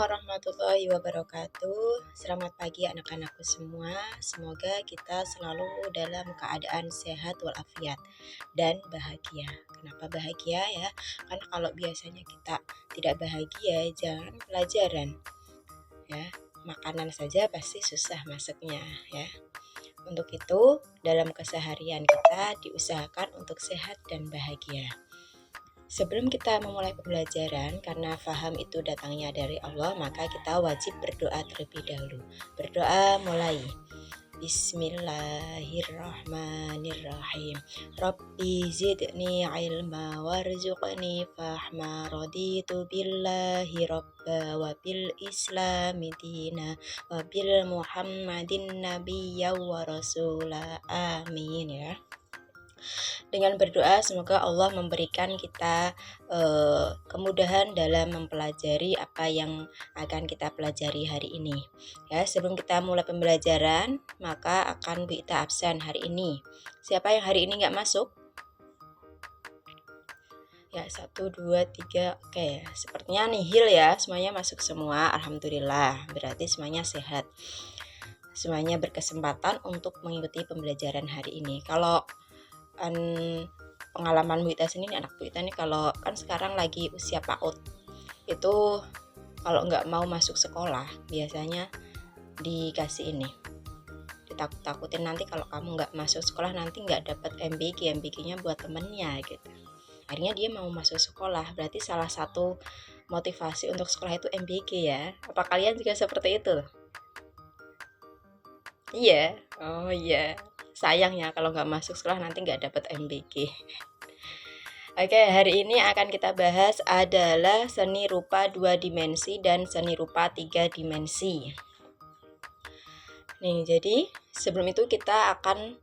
warahmatullahi wabarakatuh. Selamat pagi anak-anakku semua. Semoga kita selalu dalam keadaan sehat walafiat dan bahagia. Kenapa bahagia ya? Karena kalau biasanya kita tidak bahagia, jangan pelajaran ya. Makanan saja pasti susah masuknya ya. Untuk itu, dalam keseharian kita diusahakan untuk sehat dan bahagia. Sebelum kita memulai pembelajaran, karena faham itu datangnya dari Allah, maka kita wajib berdoa terlebih dahulu. Berdoa mulai. Bismillahirrahmanirrahim. Rabbi zidni ilma warzuqni fahma, raditu billahi rabba wa bil islami dina wa bil muhammadin nabiyya wa rasula. Amin ya. Dengan berdoa semoga Allah memberikan kita kemudahan dalam mempelajari apa yang akan kita pelajari hari ini. Ya, sebelum kita mulai pembelajaran, maka akan kita absen hari ini. Siapa yang hari ini nggak masuk? Ya, 1, 2, 3, oke. Sepertinya nihil ya, semuanya masuk semua. Alhamdulillah, berarti semuanya sehat. Semuanya berkesempatan untuk mengikuti pembelajaran hari ini. Kalau pengalaman Bu Ita sendiri, anak Bu Ita nih kalau kan sekarang lagi usia PAUD, itu kalau nggak mau masuk sekolah biasanya dikasih ini, ditakut-takutin nanti kalau kamu nggak masuk sekolah nanti nggak dapat MBG-nya buat temennya gitu. Akhirnya dia mau masuk sekolah, berarti salah satu motivasi untuk sekolah itu MBG ya. Apa kalian juga seperti itu? Iya, oh iya. Sayangnya kalau nggak masuk sekolah nanti nggak dapat MBG. Oke, hari ini akan kita bahas adalah seni rupa 2 dimensi dan seni rupa 3 dimensi. Nih, jadi sebelum itu kita akan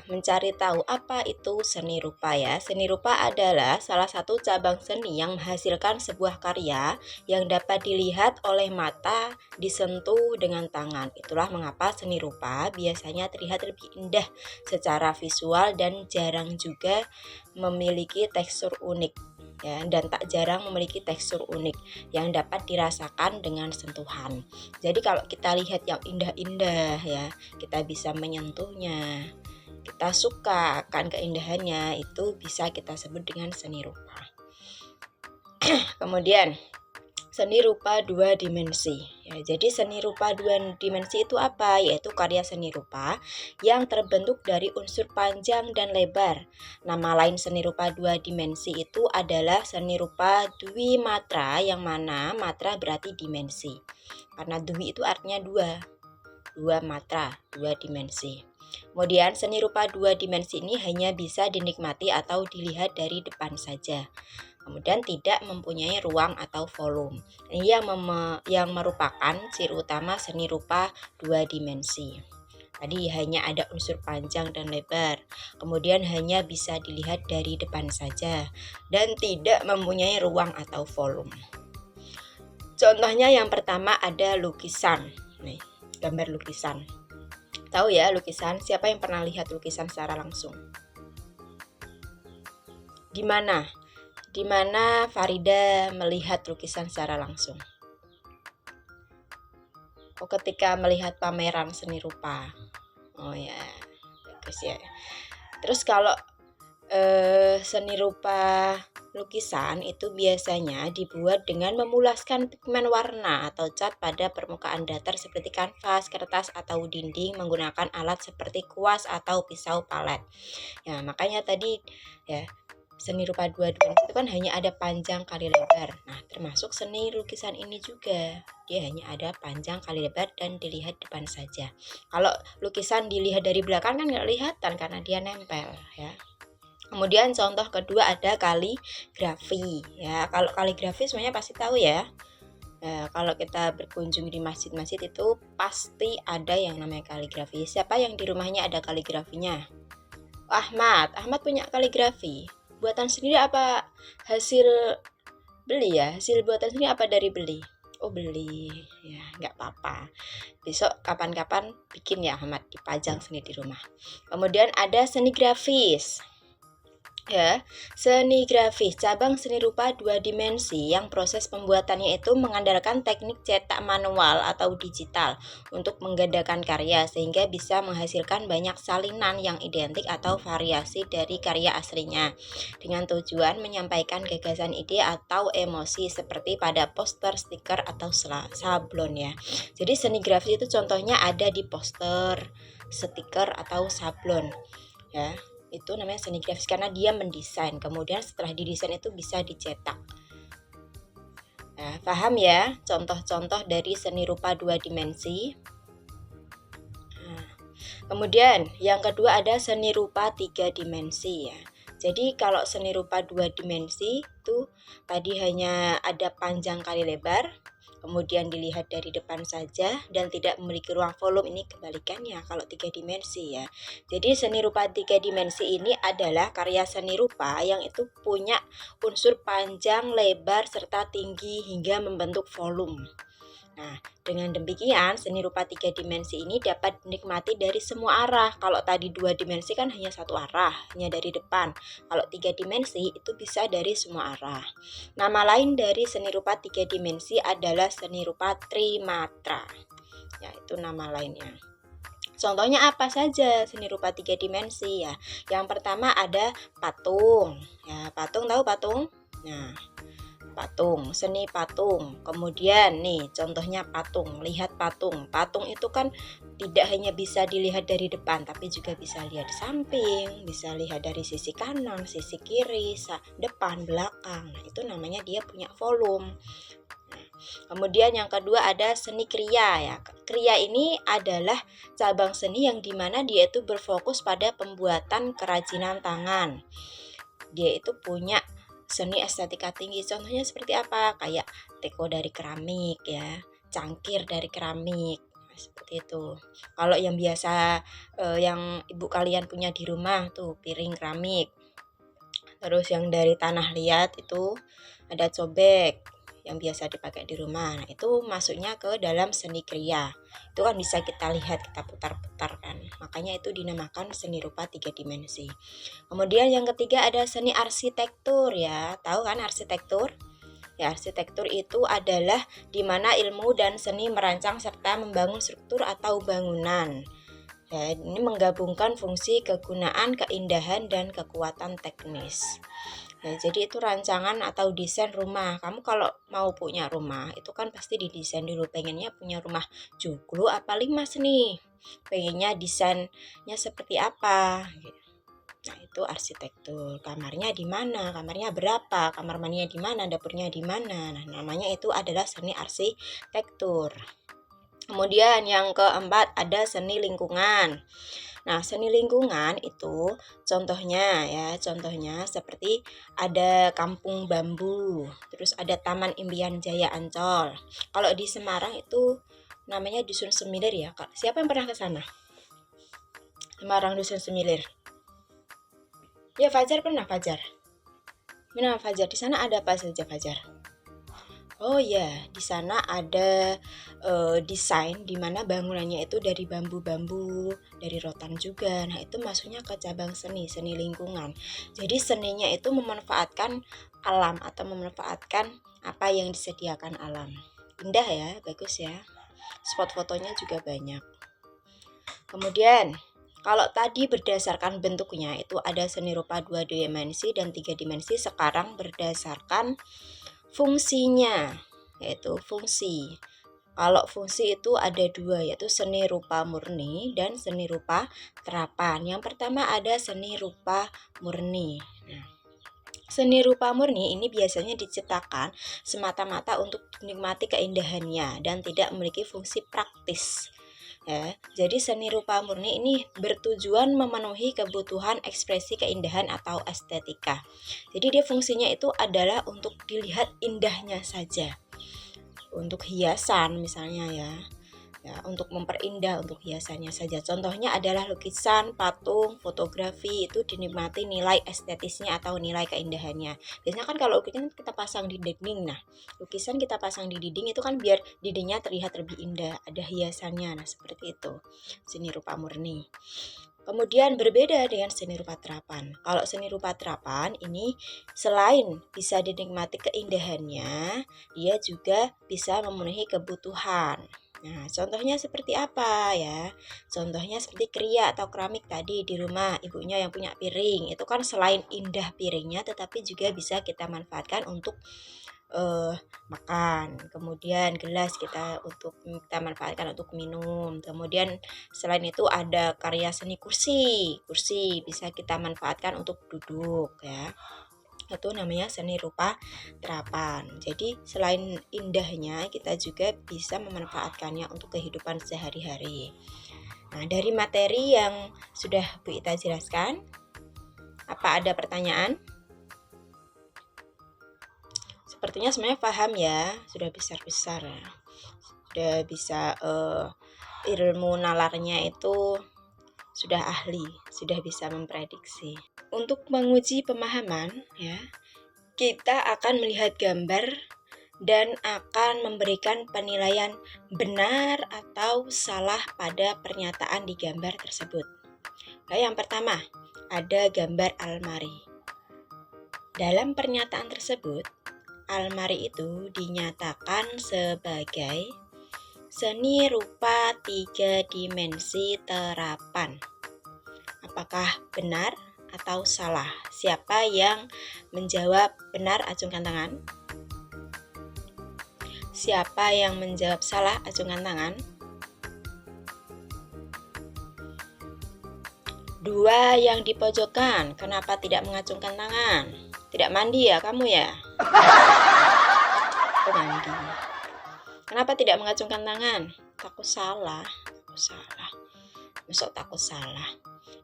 mencari tahu apa itu seni rupa ya. Seni rupa adalah salah satu cabang seni yang menghasilkan sebuah karya yang dapat dilihat oleh mata, disentuh dengan tangan. Itulah mengapa seni rupa biasanya terlihat lebih indah secara visual dan jarang juga memiliki tekstur unik. Ya, dan tak jarang memiliki tekstur unik yang dapat dirasakan dengan sentuhan. Jadi kalau kita lihat yang indah-indah ya, kita bisa menyentuhnya, kita suka akan keindahannya, itu bisa kita sebut dengan seni rupa. Kemudian seni rupa 2 dimensi. Ya, jadi seni rupa 2 dimensi itu apa? Yaitu karya seni rupa yang terbentuk dari unsur panjang dan lebar. Nama lain seni rupa 2 dimensi itu adalah seni rupa dwi matra, yang mana matra berarti dimensi. Karena dwi itu artinya 2 matra, 2 dimensi. Kemudian seni rupa 2 dimensi ini hanya bisa dinikmati atau dilihat dari depan saja. Kemudian tidak mempunyai ruang atau volume. Ini yang merupakan ciri utama seni rupa 2 dimensi. Tadi hanya ada unsur panjang dan lebar. Kemudian hanya bisa dilihat dari depan saja dan tidak mempunyai ruang atau volume. Contohnya yang pertama ada lukisan. Nih, gambar lukisan. Tahu ya lukisan? Siapa yang pernah lihat lukisan secara langsung? Di mana Farida melihat lukisan secara langsung? Oh, ketika melihat pameran seni rupa. Oh ya, bagus ya. Terus kalau seni rupa lukisan itu biasanya dibuat dengan memulaskan pigmen warna atau cat pada permukaan datar seperti kanvas, kertas, atau dinding menggunakan alat seperti kuas atau pisau palet. Ya, makanya tadi ya, seni rupa 2 dimensi itu kan hanya ada panjang kali lebar. Nah, termasuk seni lukisan ini juga. Dia hanya ada panjang kali lebar dan dilihat depan saja. Kalau lukisan dilihat dari belakang kan nggak kelihatan karena dia nempel ya. Kemudian contoh kedua ada kaligrafi. Ya, kalau kaligrafi semuanya pasti tahu ya. Kalau kita berkunjung di masjid-masjid itu pasti ada yang namanya kaligrafi. Siapa yang di rumahnya ada kaligrafinya? Ahmad punya kaligrafi. Buatan sendiri apa hasil beli ya? Hasil buatan sendiri apa dari beli? Oh, beli. Ya, nggak apa-apa. Besok kapan-kapan bikin ya Ahmad, dipajang sendiri di rumah. Kemudian ada seni grafis. Ya, seni grafis, cabang seni rupa dua dimensi yang proses pembuatannya itu mengandalkan teknik cetak manual atau digital untuk menggandakan karya sehingga bisa menghasilkan banyak salinan yang identik atau variasi dari karya aslinya dengan tujuan menyampaikan gagasan ide atau emosi seperti pada poster, stiker atau sablon ya. Jadi seni grafis itu contohnya ada di poster, stiker atau sablon ya. Itu namanya seni grafis karena dia mendesain, kemudian setelah didesain itu bisa dicetak. Nah, paham ya contoh-contoh dari seni rupa dua dimensi. Nah, kemudian yang kedua ada seni rupa tiga dimensi ya. Jadi kalau seni rupa dua dimensi itu tadi hanya ada panjang kali lebar, kemudian dilihat dari depan saja dan tidak memiliki ruang volume. Ini kebalikannya kalau tiga dimensi ya. Jadi seni rupa tiga dimensi ini adalah karya seni rupa yang itu punya unsur panjang, lebar, serta tinggi hingga membentuk volume. Nah, dengan demikian seni rupa tiga dimensi ini dapat dinikmati dari semua arah. Kalau tadi dua dimensi kan hanya satu arah, hanya dari depan. Kalau tiga dimensi itu bisa dari semua arah. Nama lain dari seni rupa tiga dimensi adalah seni rupa trimatra. Ya, itu nama lainnya. Contohnya apa saja seni rupa tiga dimensi ya? Yang pertama ada patung. Ya, patung tahu patung? Nah, patung, seni patung. Kemudian nih contohnya patung, lihat patung. Patung itu kan tidak hanya bisa dilihat dari depan tapi juga bisa lihat samping, bisa lihat dari sisi kanan, sisi kiri, depan, belakang. Nah, itu namanya dia punya volume. Nah, kemudian yang kedua ada seni kriya ya. Kriya ini adalah cabang seni yang dimana dia itu berfokus pada pembuatan kerajinan tangan. Dia itu punya seni estetika tinggi. Contohnya seperti apa? Kayak teko dari keramik ya, cangkir dari keramik. Nah, seperti itu. Kalau yang biasa yang ibu kalian punya di rumah tuh piring keramik. Terus yang dari tanah liat itu ada cobek yang biasa dipakai di rumah. Nah, itu masuknya ke dalam seni kriya. Itu kan bisa kita lihat, kita putar-putar kan. Makanya itu dinamakan seni rupa tiga dimensi. Kemudian yang ketiga ada seni arsitektur ya. Tahu kan arsitektur? Ya, arsitektur itu adalah di mana ilmu dan seni merancang serta membangun struktur atau bangunan. Ya, ini menggabungkan fungsi, kegunaan, keindahan, dan kekuatan teknis. Ya, jadi itu rancangan atau desain rumah. Kamu kalau mau punya rumah, itu kan pasti didesain dulu. Pengennya punya rumah joglo apa limas nih? Pengennya desainnya seperti apa? Nah, itu arsitektur. Kamarnya di mana? Kamarnya berapa? Kamar mandinya di mana? Dapurnya di mana? Nah, namanya itu adalah seni arsitektur. Kemudian yang keempat ada seni lingkungan. Nah, seni lingkungan itu contohnya seperti ada Kampung Bambu, terus ada Taman Impian Jaya Ancol. Kalau di Semarang itu namanya Dusun Semilir ya, Kak. Siapa yang pernah ke sana? Semarang Dusun Semilir. Ya, Fajar pernah, Fajar. Benar, Fajar. Di sana ada apa saja, Fajar? Oh ya, di sana ada desain di mana bangunannya itu dari bambu-bambu, dari rotan juga. Nah, itu masuknya ke cabang seni lingkungan. Jadi seninya itu memanfaatkan alam atau memanfaatkan apa yang disediakan alam. Indah ya, bagus ya. Spot fotonya juga banyak. Kemudian kalau tadi berdasarkan bentuknya itu ada seni rupa 2 dimensi dan 3 dimensi, sekarang berdasarkan fungsinya, yaitu fungsi. Kalau fungsi itu ada dua, yaitu seni rupa murni dan seni rupa terapan. Yang pertama ada seni rupa murni. Nah, seni rupa murni ini biasanya diciptakan semata-mata untuk dinikmati keindahannya dan tidak memiliki fungsi praktis. Ya, jadi seni rupa murni ini bertujuan memenuhi kebutuhan ekspresi keindahan atau estetika. Jadi dia fungsinya itu adalah untuk dilihat indahnya saja. Untuk hiasan misalnya ya. Ya, untuk memperindah untuk hiasannya saja. Contohnya adalah lukisan, patung, fotografi itu dinikmati nilai estetisnya atau nilai keindahannya. Biasanya kan kalau lukisan kita pasang di dinding. Nah, lukisan kita pasang di dinding itu kan biar dindingnya terlihat lebih indah, ada hiasannya. Nah, seperti itu. Seni rupa murni. Kemudian berbeda dengan seni rupa terapan. Kalau seni rupa terapan ini selain bisa dinikmati keindahannya, dia juga bisa memenuhi kebutuhan. Nah, contohnya seperti apa ya? Contohnya seperti kriya atau keramik tadi di rumah ibunya yang punya piring. Itu kan selain indah piringnya, tetapi juga bisa kita manfaatkan untuk makan. Kemudian gelas kita manfaatkan untuk minum. Kemudian selain itu ada karya seni kursi. Kursi bisa kita manfaatkan untuk duduk ya. Itu namanya seni rupa terapan. Jadi selain indahnya, kita juga bisa memanfaatkannya untuk kehidupan sehari-hari. Nah, dari materi yang sudah Bu Ita jelaskan, apa ada pertanyaan? Sepertinya sebenarnya paham ya, sudah besar-besar, sudah bisa ilmu nalarnya itu sudah ahli, sudah bisa memprediksi. Untuk menguji pemahaman ya, kita akan melihat gambar dan akan memberikan penilaian benar atau salah pada pernyataan di gambar tersebut. Nah, yang pertama, ada gambar almari. Dalam pernyataan tersebut, almari itu dinyatakan sebagai seni rupa 3 dimensi terapan. Apakah benar atau salah? Siapa yang menjawab benar, acungkan tangan. Siapa yang menjawab salah, acungkan tangan. 2 yang di pojokan, kenapa tidak mengacungkan tangan? Tidak mandi ya kamu ya? Aku mandi. Kenapa tidak mengacungkan tangan? Takut salah. Masuk takut salah.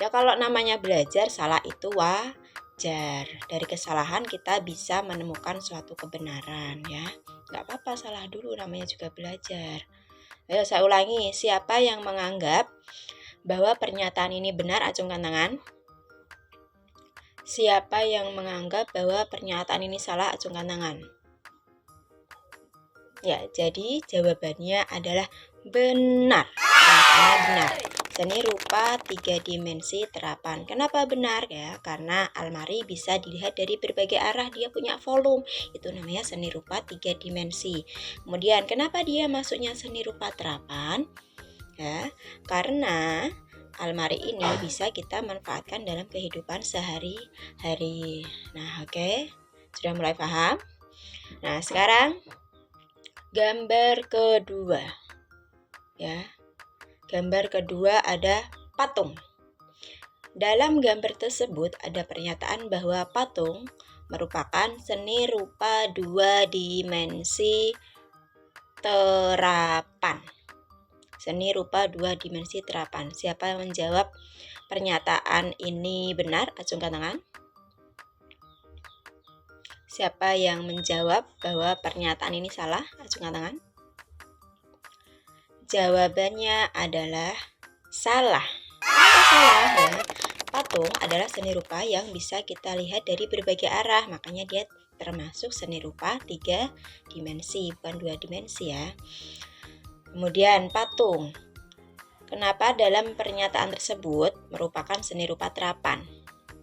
Ya kalau namanya belajar, salah itu wajar. Dari kesalahan kita bisa menemukan suatu kebenaran ya. Gak apa-apa salah dulu, namanya juga belajar. Ayo saya ulangi, siapa yang menganggap bahwa pernyataan ini benar, acungkan tangan. Siapa yang menganggap bahwa pernyataan ini salah, acungkan tangan. Ya, jadi jawabannya adalah benar. Pernyataannya benar. Seni rupa 3 dimensi terapan. Kenapa benar ya? Karena almari bisa dilihat dari berbagai arah, dia punya volume. Itu namanya seni rupa 3 dimensi. Kemudian kenapa dia masuknya seni rupa terapan? Ya, karena almari ini bisa kita manfaatkan dalam kehidupan sehari-hari. Nah, oke. Sudah mulai paham? Nah, sekarang gambar kedua. Ya. Gambar kedua ada patung. Dalam gambar tersebut ada pernyataan bahwa patung merupakan seni rupa 2 dimensi terapan. Seni rupa 2 dimensi terapan. Siapa yang menjawab pernyataan ini benar? Acungkan tangan. Siapa yang menjawab bahwa pernyataan ini salah? Acungkan tangan. Jawabannya adalah salah. Kenapa salah ya? Patung adalah seni rupa yang bisa kita lihat dari berbagai arah, makanya dia termasuk seni rupa 3 dimensi, bukan 2 dimensi ya. Kemudian patung. Kenapa dalam pernyataan tersebut merupakan seni rupa terapan?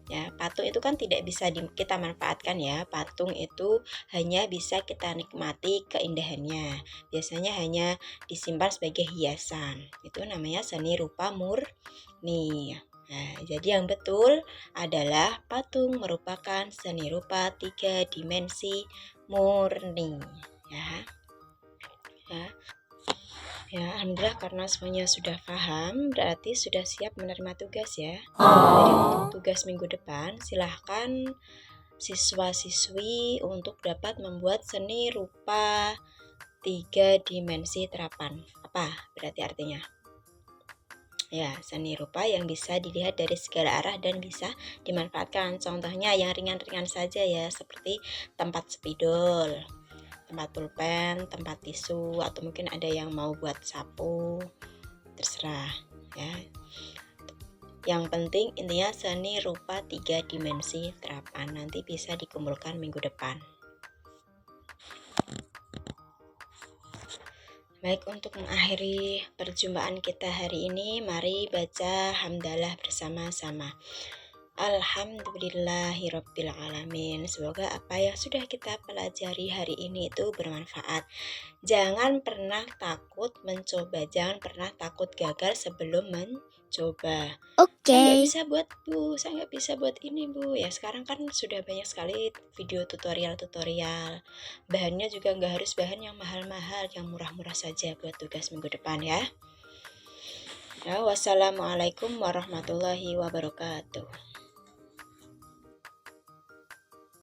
Ya, patung itu kan tidak bisa kita manfaatkan ya. Patung itu hanya bisa kita nikmati keindahannya. Biasanya hanya disimpan sebagai hiasan. Itu namanya seni rupa murni. Nah, jadi yang betul adalah patung merupakan seni rupa 3 dimensi murni. Ya, alhamdulillah karena semuanya sudah paham, berarti sudah siap menerima tugas ya. Jadi untuk tugas minggu depan, silahkan siswa-siswi untuk dapat membuat seni rupa 3 dimensi terapan. Apa berarti artinya? Ya, seni rupa yang bisa dilihat dari segala arah dan bisa dimanfaatkan. Contohnya yang ringan-ringan saja ya, seperti tempat spidol, tempat pulpen, tempat tisu, atau mungkin ada yang mau buat sapu, terserah ya. Yang penting intinya seni rupa 3 dimensi terapan, nanti bisa dikumpulkan minggu depan. Baik, untuk mengakhiri perjumpaan kita hari ini, mari baca hamdalah bersama-sama. Alhamdulillahirobbilalamin. Semoga apa yang sudah kita pelajari hari ini itu bermanfaat. Jangan pernah takut mencoba, jangan pernah takut gagal sebelum mencoba. Saya nggak bisa buat Bu, saya nggak bisa buat ini Bu. Ya sekarang kan sudah banyak sekali video tutorial. Bahannya juga nggak harus bahan yang mahal-mahal, yang murah-murah saja buat tugas minggu depan ya. Ya, wassalamualaikum warahmatullahi wabarakatuh.